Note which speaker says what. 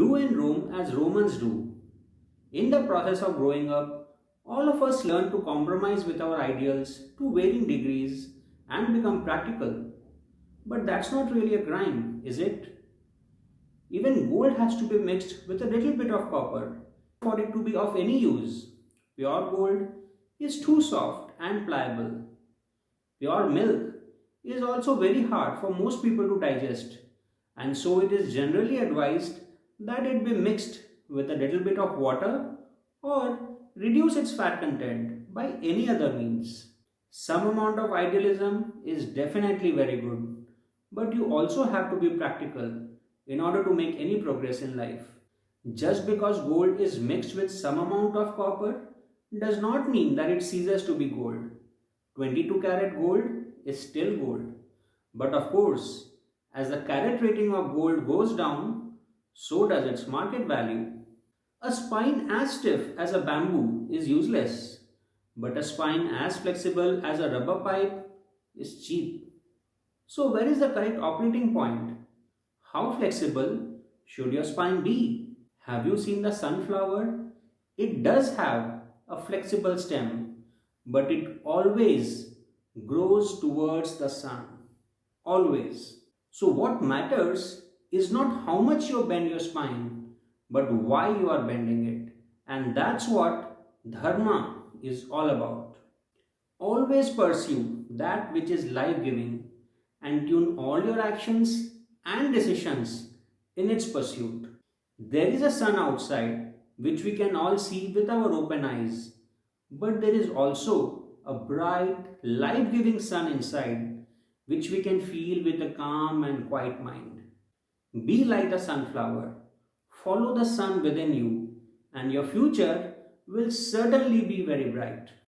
Speaker 1: grew in Rome as Romans do. In the process of growing up, all of us learn to compromise with our ideals to varying degrees and become practical. But that's not really a crime, is it? Even gold has to be mixed with a little bit of copper for it to be of any use. Pure gold is too soft and pliable. Pure milk is also very hard for most people to digest, and so it is generally advised that it be mixed with a little bit of water or reduce its fat content by any other means. Some amount of idealism is definitely very good, but you also have to be practical in order to make any progress in life. Just because gold is mixed with some amount of copper does not mean that it ceases to be gold. 22 carat gold is still gold. But of course, as the carat rating of gold goes down, so does its market value. A spine as stiff as a bamboo is useless, but a spine as flexible as a rubber pipe is cheap. So, where is the correct operating point? How flexible should your spine be? Have you seen the sunflower? It does have a flexible stem, but it always grows towards the sun. Always. So, what matters is not how much you bend your spine, but why you are bending it. And that's what Dharma is all about. Always pursue that which is life giving and tune all your actions and decisions in its pursuit. There is a sun outside which we can all see with our open eyes, but there is also a bright, life giving sun inside which we can feel with a calm and quiet mind. Be like a sunflower, follow the sun within you, and your future will certainly be very bright.